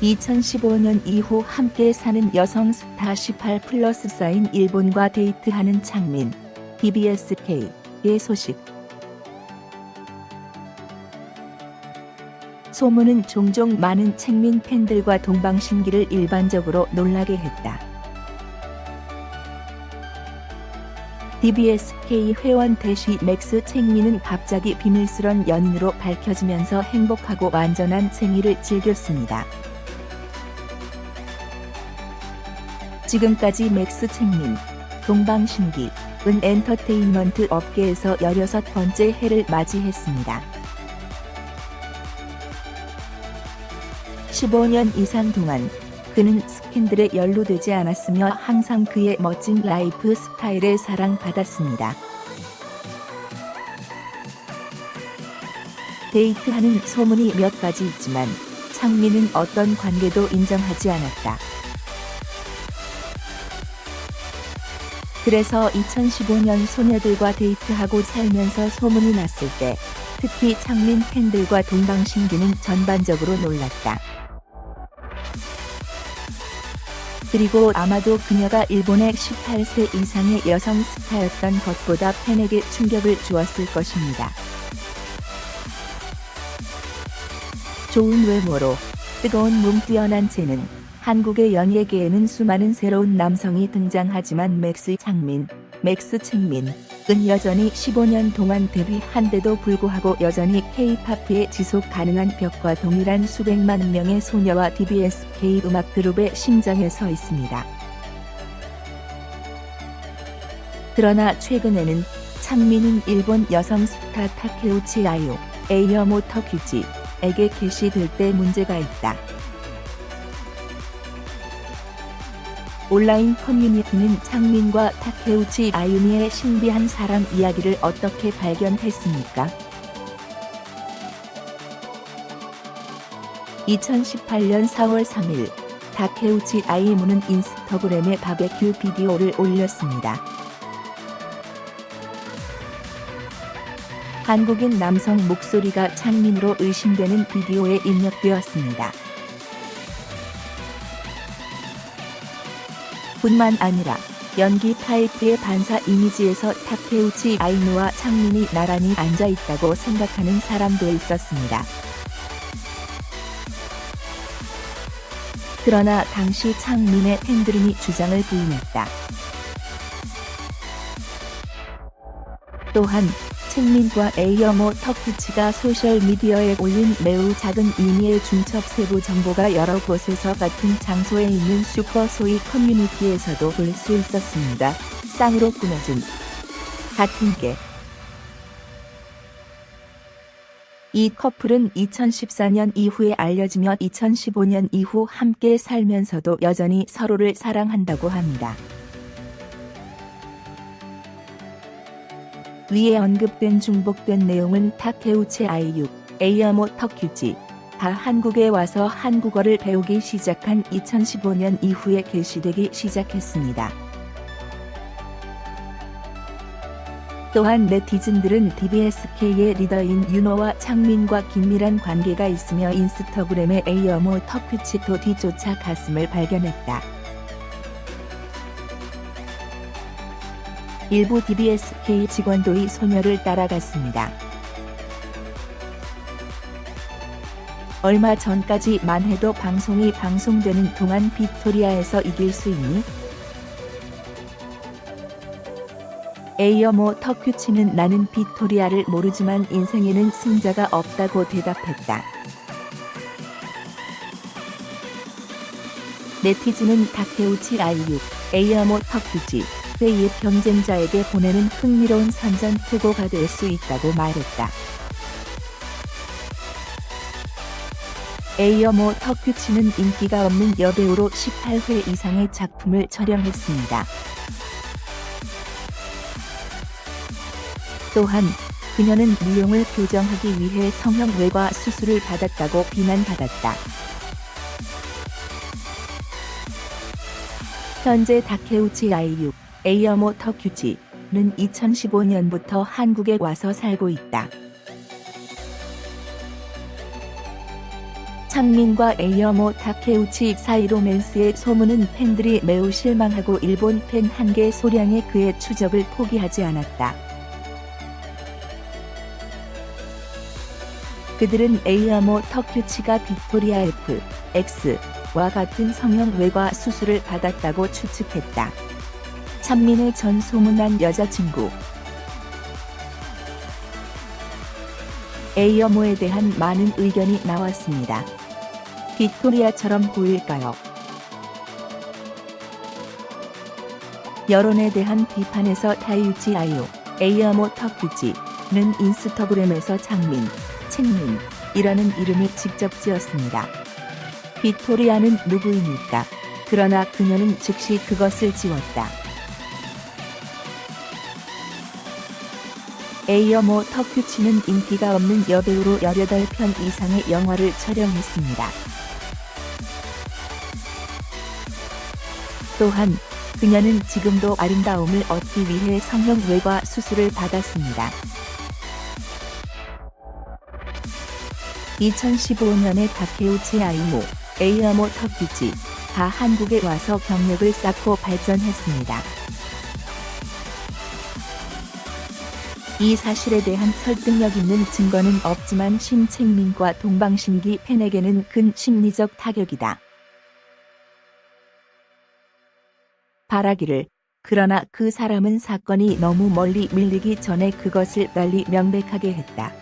2015년 이후 함께 사는 여성 스타 18플러스 사인 일본과 데이트하는 창민, TBS-K의 소식. 소문은 종종 많은 책민 팬들과 동방신기를 일반적으로 놀라게 했다. TBS-K 회원 대시 맥스 책민은 갑자기 비밀스런 연인으로 밝혀지면서 행복하고 완전한 생일을 즐겼습니다. 지금까지 맥스 책민, 동방신기은 엔터테인먼트 업계에서 16번째 해를 맞이했습니다. 15년 이상 동안 그는 스캔들에 연루되지 않았으며 항상 그의 멋진 라이프 스타일에 사랑받았습니다. 데이트하는 소문이 몇 가지 있지만 창민은 어떤 관계도 인정하지 않았다. 그래서 2015년 소녀들과 데이트하고 살면서 소문이 났을 때 특히 창민 팬들과 동방신기는 전반적으로 놀랐다. 그리고 아마도 그녀가 일본의 18세 이상의 여성 스타였던 것보다 팬에게 충격을 주었을 것입니다. 좋은 외모로 뜨거운 몸 뛰어난 재능, 한국의 연예계에는 수많은 새로운 남성이 등장하지만 맥스 책민은 여전히 15년 동안 데뷔한데도 불구하고 여전히 K-팝의 지속 가능한 벽과 동일한 수백만 명의 소녀와 TBS-K 음악 그룹의 심장에 서 있습니다. 그러나 최근에는 창민은 일본 여성 스타 타케우치 아유, 에이어모터 큐지에게 게시될 때 문제가 있다. 온라인 커뮤니티는 창민과 타케우치 아유미의 신비한 사랑 이야기를 어떻게 발견했습니까? 2018년 4월 3일, 타케우치 아유미는 인스타그램에 바베큐 비디오를 올렸습니다. 한국인 남성 목소리가 창민으로 의심되는 비디오에 입력되었습니다. 뿐만 아니라 연기 타입의 반사 이미지에서 타케우치 아이누와 창민이 나란히 앉아있다고 생각하는 사람도 있었습니다. 그러나 당시 창민의 팬들은 이 주장을 부인했다. 또한 책민과 에이어모터 큐지가 소셜미디어에 올린 매우 작은 의미의 중첩 세부 정보가 여러 곳에서 같은 장소에 있는 슈퍼 소위 커뮤니티에서도 볼 수 있었습니다. 쌍으로 꾸며진 같은 게. 이 커플은 2014년 이후에 알려지며 2015년 이후 함께 살면서도 여전히 서로를 사랑한다고 합니다. 위에 언급된 중복된 내용은 타케우치 아이유, 에이어모터 큐지가 한국에 와서 한국어를 배우기 시작한 2015년 이후에 게시되기 시작했습니다. 또한 네티즌들은 TBS-K의 리더인 윤호와 창민과 긴밀한 관계가 있으며 인스타그램에 에이어모터 큐지도 뒤쫓아 갔음을 발견했다. 일부 TBS-K 직원도 이 소녀를 따라갔습니다. 얼마 전까지만 해도 방송이 방송되는 동안 빅토리아에서 이길 수 있니? 에이어모터 큐지는 나는 빅토리아를 모르지만 인생에는 승자가 없다고 대답했다. 네티즌은 타케우치 아이유, 에이어모터 큐지 의 경쟁자에게 보내는 흥미로운 선전 투고가 될 수 있다고 말했다. 에이어모터 큐지는 인기가 없는 여배우로 18회 이상의 작품을 촬영했습니다. 또한 그녀는 미용을 교정하기 위해 성형외과 수술을 받았다고 비난받았다. 현재 타케우치 아이유, 에이어모터 큐지는 2015년부터 한국에 와서 살고 있다. 창민과 에이어모 타케우치 사이 로맨스의 소문은 팬들이 매우 실망하고 일본 팬 한계 소량의 그의 추적을 포기하지 않았다. 그들은 에이어모 타케우치가 빅토리아 X와 같은 성형 외과 수술을 받았다고 추측했다. 창민의 전 소문난 여자친구 에이어모에 대한 많은 의견이 나왔습니다. 빅토리아처럼 보일까요? 여론에 대한 비판에서 타이유치 아이오, 에이어모 타쿠치는 인스타그램에서 창민, 책민이라는 이름을 직접 지었습니다. 빅토리아는 누구입니까? 그러나 그녀는 즉시 그것을 지웠다. 에이어모 타쿠치는 인기가 없는 여배우로 18편 이상의 영화를 촬영했습니다. 또한 그녀는 지금도 아름다움을 얻기 위해 성형 외과 수술을 받았습니다. 2015년에 타케우치 아이모, 에이어모 타쿠치가 한국에 와서 경력을 쌓고 발전했습니다. 이 사실에 대한 설득력 있는 증거는 없지만 심책민과 동방신기 팬에게는 큰 심리적 타격이다. 바라기를. 그러나 그 사람은 사건이 너무 멀리 밀리기 전에 그것을 빨리 명백하게 했다.